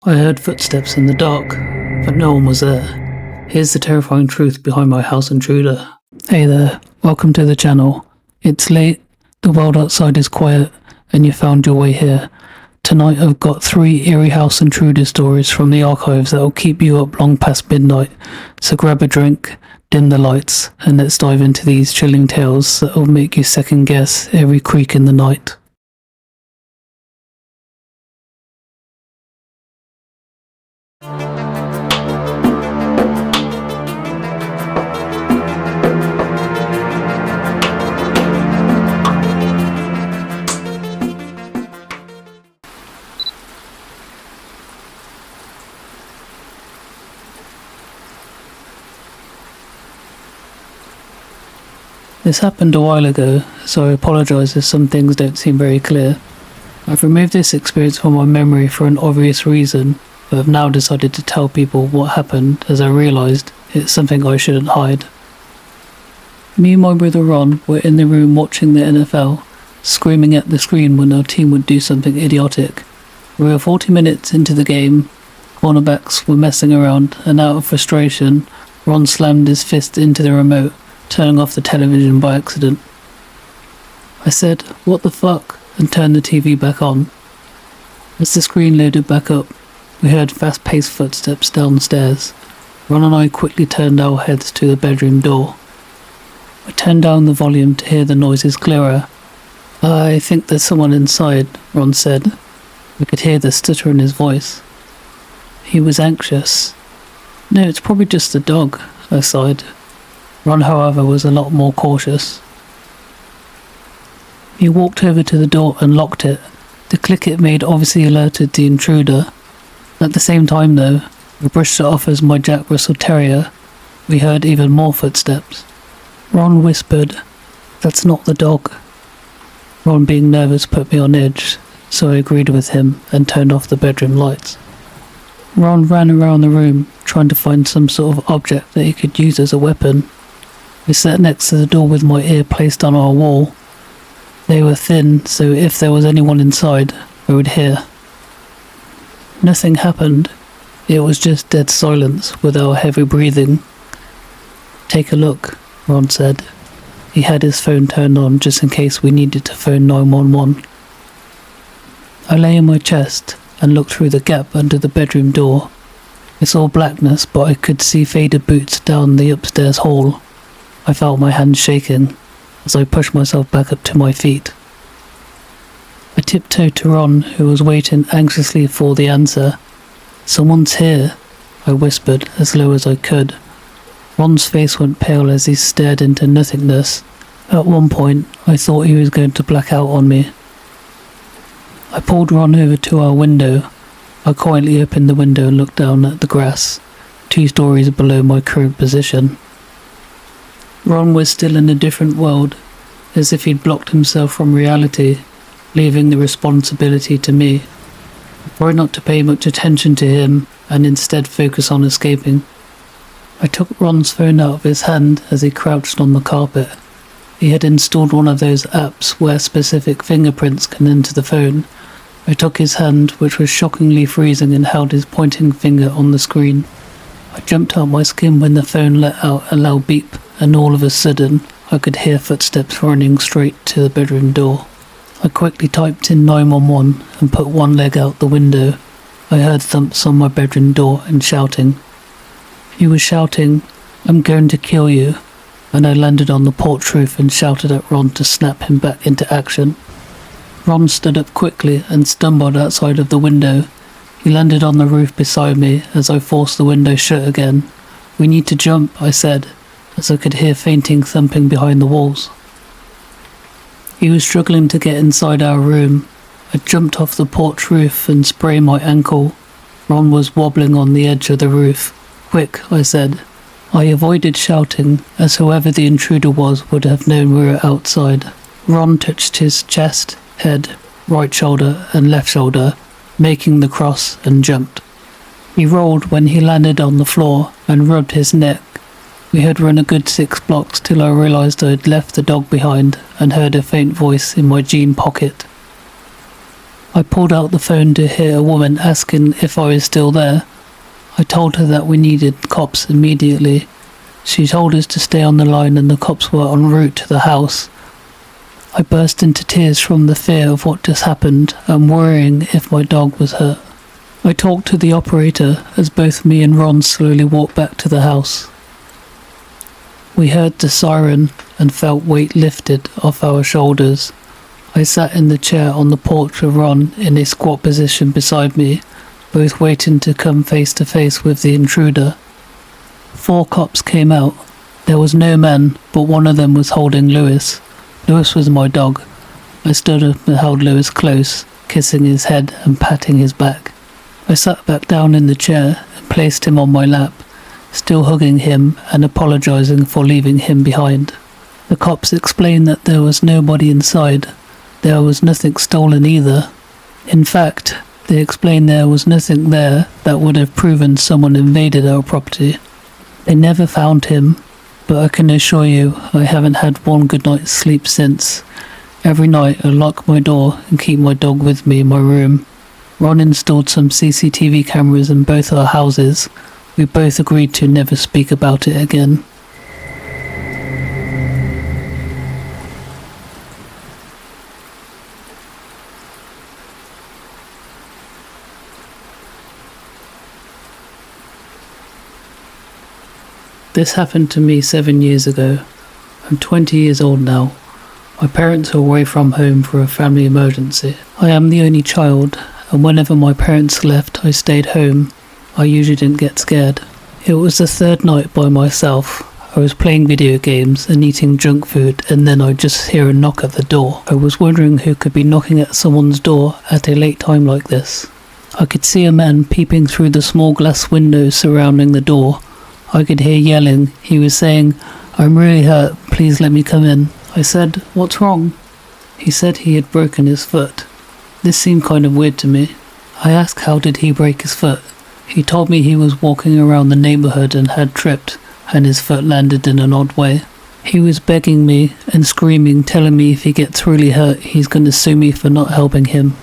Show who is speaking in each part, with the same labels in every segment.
Speaker 1: I heard footsteps in the dark, but no one was there. Here's the terrifying truth behind my house intruder. Hey there, welcome to the channel. It's late, the world outside is quiet, and you found your way here. Tonight I've got 3 eerie house intruder stories from the archives that'll keep you up long past midnight. So grab a drink, dim the lights, and let's dive into these chilling tales that'll make you second guess every creak in the night. This happened a while ago, so I apologise if some things don't seem very clear. I've removed this experience from my memory for an obvious reason, but have now decided to tell people what happened as I realised it's something I shouldn't hide. Me and my brother Ron were in the room watching the NFL, screaming at the screen when our team would do something idiotic. We were 40 minutes into the game, cornerbacks were messing around, and out of frustration, Ron slammed his fist into the remote, turning off the television by accident. I said, "What the fuck?" and turned the TV back on. As the screen loaded back up, we heard fast-paced footsteps downstairs. Ron and I quickly turned our heads to the bedroom door. I turned down the volume to hear the noises clearer. "I think there's someone inside," Ron said. We could hear the stutter in his voice. He was anxious. "No, it's probably just the dog," I sighed. Ron, however, was a lot more cautious. He walked over to the door and locked it. The click it made obviously alerted the intruder. At the same time, though, we brushed it off as my Jack Russell Terrier. We heard even more footsteps. Ron whispered, "That's not the dog." Ron, being nervous, put me on edge, so I agreed with him and turned off the bedroom lights. Ron ran around the room, trying to find some sort of object that he could use as a weapon. I sat next to the door with my ear placed on our wall. They were thin, so if there was anyone inside, I would hear. Nothing happened. It was just dead silence with our heavy breathing. "Take a look," Ron said. He had his phone turned on just in case we needed to phone 911. I lay in my chest and looked through the gap under the bedroom door. I saw blackness, but I could see faded boots down the upstairs hall. I felt my hands shaking as I pushed myself back up to my feet. I tiptoed to Ron, who was waiting anxiously for the answer. "Someone's here," I whispered as low as I could. Ron's face went pale as he stared into nothingness. At one point, I thought he was going to black out on me. I pulled Ron over to our window. I quietly opened the window and looked down at the grass, 2 stories below my current position. Ron was still in a different world, as if he'd blocked himself from reality, leaving the responsibility to me. I tried not to pay much attention to him and instead focus on escaping. I took Ron's phone out of his hand as he crouched on the carpet. He had installed one of those apps where specific fingerprints can enter the phone. I took his hand, which was shockingly freezing, and held his pointing finger on the screen. I jumped out my skin when the phone let out a loud beep, and all of a sudden, I could hear footsteps running straight to the bedroom door. I quickly typed in 911 and put one leg out the window. I heard thumps on my bedroom door and shouting. He was shouting, "I'm going to kill you," and I landed on the porch roof and shouted at Ron to snap him back into action. Ron stood up quickly and stumbled outside of the window. He landed on the roof beside me as I forced the window shut again. "We need to jump," I said, as I could hear fainting thumping behind the walls. He was struggling to get inside our room. I jumped off the porch roof and sprained my ankle. Ron was wobbling on the edge of the roof. "Quick," I said. I avoided shouting, as whoever the intruder was would have known we were outside. Ron touched his chest, head, right shoulder and left shoulder, making the cross, and jumped. He rolled when he landed on the floor and rubbed his neck. We had run a good 6 blocks till I realised I had left the dog behind and heard a faint voice in my jean pocket. I pulled out the phone to hear a woman asking if I was still there. I told her that we needed cops immediately. She told us to stay on the line and the cops were en route to the house. I burst into tears from the fear of what just happened and worrying if my dog was hurt. I talked to the operator as both me and Ron slowly walked back to the house. We heard the siren and felt weight lifted off our shoulders. I sat in the chair on the porch with Ron in a squat position beside me, both waiting to come face to face with the intruder. 4 cops came out. There was no man, but one of them was holding Lewis. Lewis was my dog. I stood up and held Lewis close, kissing his head and patting his back. I sat back down in the chair and placed him on my lap, still hugging him and apologising for leaving him behind. The cops explained that there was nobody inside. There was nothing stolen either. In fact, they explained there was nothing there that would have proven someone invaded our property. They never found him, but I can assure you I haven't had one good night's sleep since. Every night I lock my door and keep my dog with me in my room. Ron installed some CCTV cameras in both our houses. We both agreed to never speak about it again. This happened to me 7 years ago. I'm 20 years old now. My parents are away from home for a family emergency. I am the only child, and whenever my parents left, I stayed home. I usually didn't get scared. It was the 3rd night by myself. I was playing video games and eating junk food, and then I just hear a knock at the door. I was wondering who could be knocking at someone's door at a late time like this. I could see a man peeping through the small glass windows surrounding the door. I could hear yelling. He was saying, "I'm really hurt, please let me come in." I said, "What's wrong?" He said he had broken his foot. This seemed kind of weird to me. I asked how did he break his foot. He told me he was walking around the neighbourhood and had tripped, and his foot landed in an odd way. He was begging me and screaming, telling me if he gets really hurt, he's going to sue me for not helping him.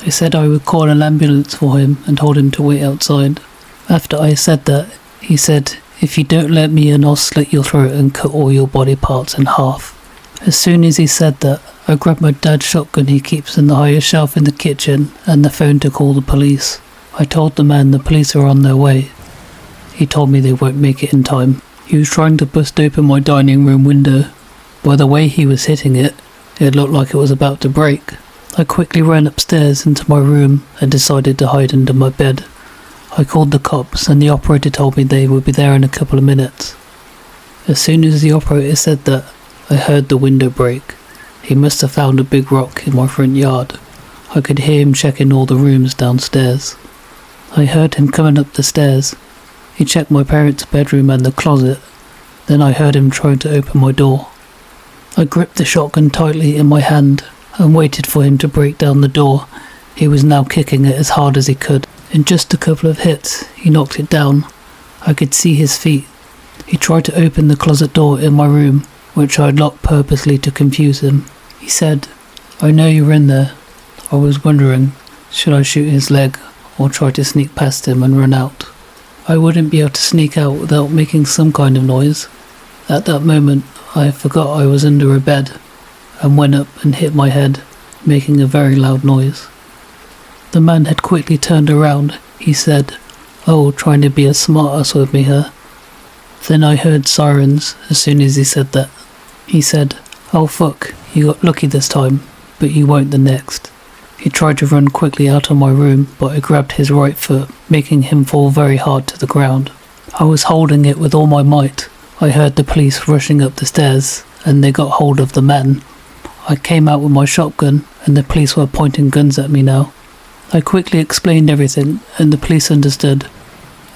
Speaker 1: I said I would call an ambulance for him and told him to wait outside. After I said that, he said, "If you don't let me in, I'll slit your throat and cut all your body parts in half." As soon as he said that, I grabbed my dad's shotgun he keeps in the highest shelf in the kitchen and the phone to call the police. I told the man the police are on their way. He told me they won't make it in time. He was trying to bust open my dining room window. By the way he was hitting it, it looked like it was about to break. I quickly ran upstairs into my room and decided to hide under my bed. I called the cops and the operator told me they would be there in a couple of minutes. As soon as the operator said that, I heard the window break. He must have found a big rock in my front yard. I could hear him checking all the rooms downstairs. I heard him coming up the stairs. He checked my parents' bedroom and the closet. Then I heard him trying to open my door. I gripped the shotgun tightly in my hand and waited for him to break down the door. He was now kicking it as hard as he could. In just a couple of hits, he knocked it down. I could see his feet. He tried to open the closet door in my room, which I had locked purposely to confuse him. He said, "I know you're in there." I was wondering, should I shoot his leg or try to sneak past him and run out? I wouldn't be able to sneak out without making some kind of noise. At that moment, I forgot I was under a bed and went up and hit my head, making a very loud noise. The man had quickly turned around. He said, "Oh, trying to be a smart ass with me, huh?" Then I heard sirens as soon as he said that. He said, "Oh fuck, you got lucky this time, but you won't the next." He tried to run quickly out of my room, but I grabbed his right foot, making him fall very hard to the ground. I was holding it with all my might. I heard the police rushing up the stairs, and they got hold of the man. I came out with my shotgun, and the police were pointing guns at me now. I quickly explained everything, and the police understood.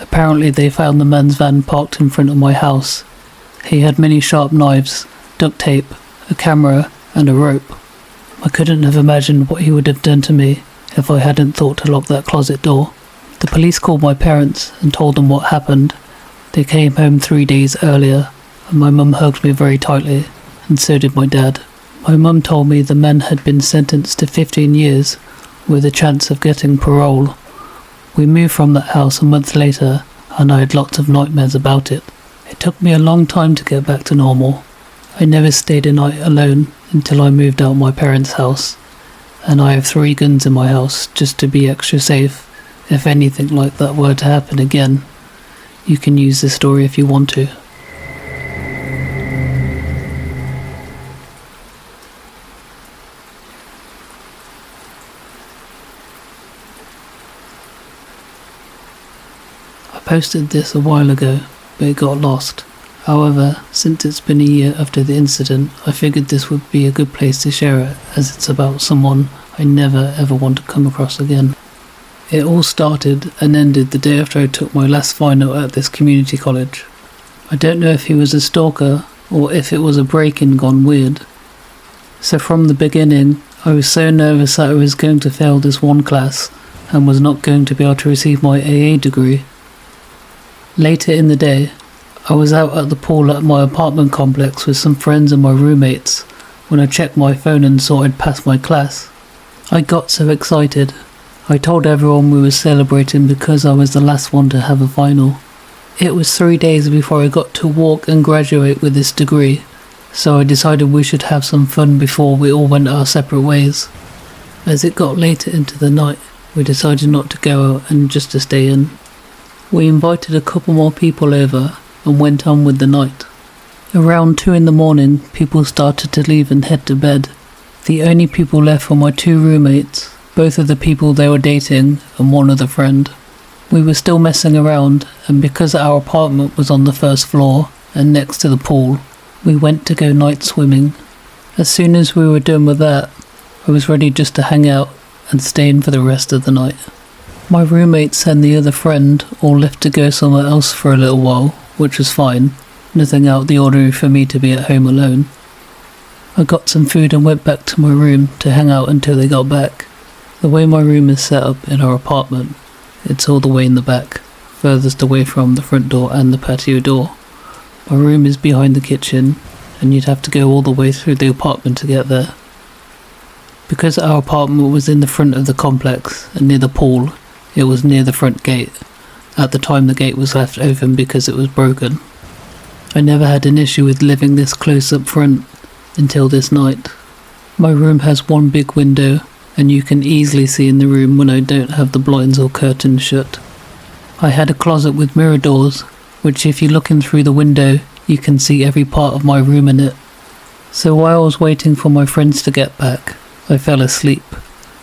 Speaker 1: Apparently they found the man's van parked in front of my house. He had many sharp knives, duct tape, a camera, and a rope. I couldn't have imagined what he would have done to me if I hadn't thought to lock that closet door. The police called my parents and told them what happened. They came home 3 days earlier, and my mum hugged me very tightly, and so did my dad. My mum told me the man had been sentenced to 15 years. with a chance of getting parole. We moved from that house a month later, and I had lots of nightmares about it. It took me a long time to get back to normal. I never stayed a night alone until I moved out my parents' house, and I have 3 guns in my house just to be extra safe if anything like that were to happen again. You can use this story if you want to. I posted this a while ago, but it got lost. However, since it's been a year after the incident, I figured this would be a good place to share it, as it's about someone I never ever want to come across again. It all started and ended the day after I took my last final at this community college. I don't know if he was a stalker or if it was a break-in gone weird. So from the beginning, I was so nervous that I was going to fail this one class and was not going to be able to receive my AA degree. Later in the day, I was out at the pool at my apartment complex with some friends and my roommates when I checked my phone and saw I'd passed my class. I got so excited. I told everyone we were celebrating because I was the last one to have a final. It was 3 days before I got to walk and graduate with this degree, so I decided we should have some fun before we all went our separate ways. As it got later into the night, we decided not to go out and just to stay in. We invited a couple more people over and went on with the night. Around 2 in the morning, people started to leave and head to bed. The only people left were my 2 roommates, both of the people they were dating and one other friend. We were still messing around, and because our apartment was on the 1st floor and next to the pool, we went to go night swimming. As soon as we were done with that, I was ready just to hang out and stay in for the rest of the night. My roommates and the other friend all left to go somewhere else for a little while, which was fine. Nothing out of the ordinary for me to be at home alone. I got some food and went back to my room to hang out until they got back. The way my room is set up in our apartment, it's all the way in the back, furthest away from the front door and the patio door. My room is behind the kitchen, and you'd have to go all the way through the apartment to get there. Because our apartment was in the front of the complex and near the pool, it was near the front gate. At the time the gate was left open because it was broken. I never had an issue with living this close up front until this night. My room has one big window, and you can easily see in the room when I don't have the blinds or curtains shut. I had a closet with mirror doors, which if you look in through the window, you can see every part of my room in it. So while I was waiting for my friends to get back, I fell asleep.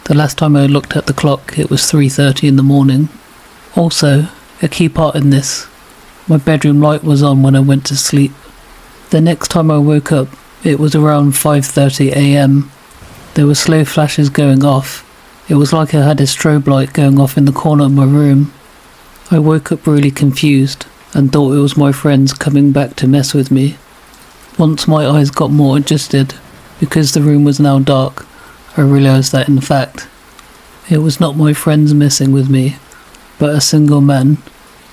Speaker 1: The last time I looked at the clock, it was 3:30 in the morning. Also, a key part in this, my bedroom light was on when I went to sleep. The next time I woke up, it was around 5:30 a.m. There were slow flashes going off. It was like I had a strobe light going off in the corner of my room. I woke up really confused and thought it was my friends coming back to mess with me. Once my eyes got more adjusted, because the room was now dark, I realised that in fact, it was not my friends messing with me, but a single man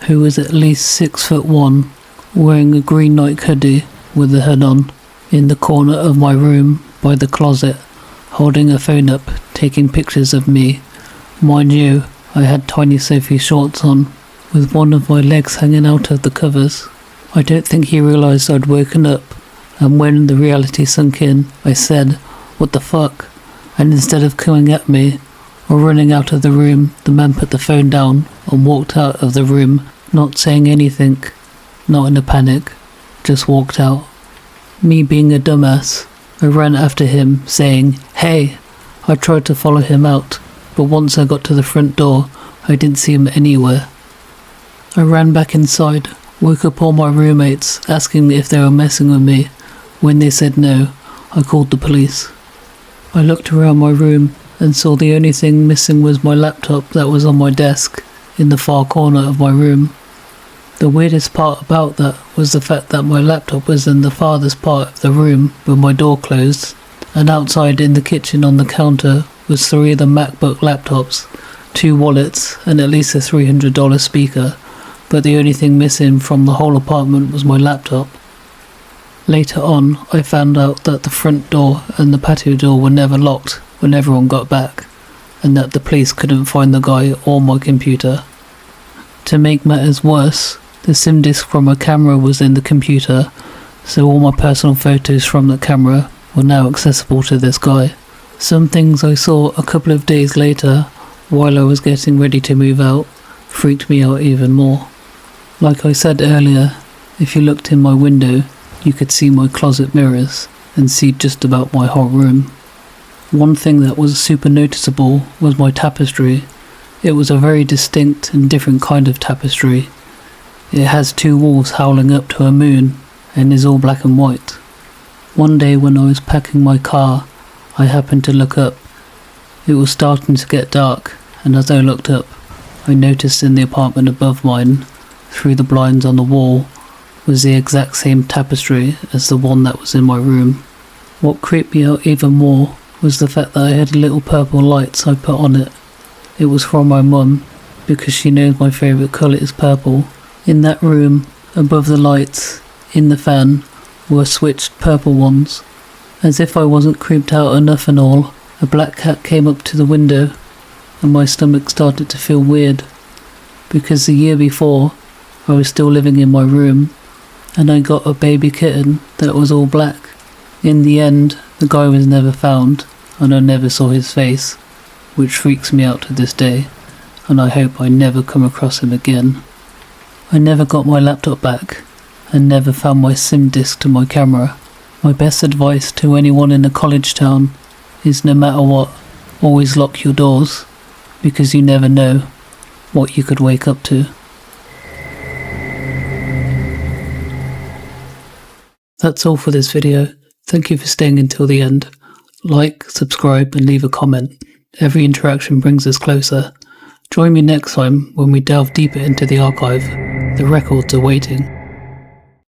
Speaker 1: who was at least 6'1", wearing a green Nike hoodie with a hood on, in the corner of my room by the closet, holding a phone up, taking pictures of me. Mind you, I had tiny Sophie shorts on, with one of my legs hanging out of the covers. I don't think he realised I'd woken up, and when the reality sunk in, I said, "What the fuck?" And instead of coming at me or running out of the room, the man put the phone down and walked out of the room, not saying anything, not in a panic, just walked out. Me being a dumbass, I ran after him, saying, "Hey!" I tried to follow him out, but once I got to the front door, I didn't see him anywhere. I ran back inside, woke up all my roommates, asking if they were messing with me. When they said no, I called the police. I looked around my room and saw the only thing missing was my laptop that was on my desk in the far corner of my room. The weirdest part about that was the fact that my laptop was in the farthest part of the room with my door closed, and outside in the kitchen on the counter was 3 of the MacBook laptops, 2 wallets and at least a $300 speaker, but the only thing missing from the whole apartment was my laptop. Later on, I found out that the front door and the patio door were never locked when everyone got back, and that the police couldn't find the guy or my computer. To make matters worse, the SIM disk from my camera was in the computer, so all my personal photos from the camera were now accessible to this guy. Some things I saw a couple of days later, while I was getting ready to move out, freaked me out even more. Like I said earlier, if you looked in my window, you could see my closet mirrors and see just about my whole room. One thing that was super noticeable was my tapestry. It was a very distinct and different kind of tapestry. It has two wolves howling up to a moon and is all black and white. One day when I was packing my car, I happened to look up. It was starting to get dark, and as I looked up, I noticed in the apartment above mine, through the blinds on the wall, was the exact same tapestry as the one that was in my room. What creeped me out even more was the fact that I had little purple lights I put on it. It was from my mum, because she knows my favourite colour is purple. In that room, above the lights, in the fan, were switched purple ones. As if I wasn't creeped out enough and all, a black cat came up to the window, and my stomach started to feel weird, because the year before, I was still living in my room, and I got a baby kitten that was all black. In the end, the guy was never found, and I never saw his face, which freaks me out to this day, and I hope I never come across him again. I never got my laptop back, and never found my SIM disk to my camera. My best advice to anyone in a college town is no matter what, always lock your doors, because you never know what you could wake up to. That's all for this video. Thank you for staying until the end. Like, subscribe and leave a comment. Every interaction brings us closer. Join me next time when we delve deeper into the archive. The records are waiting.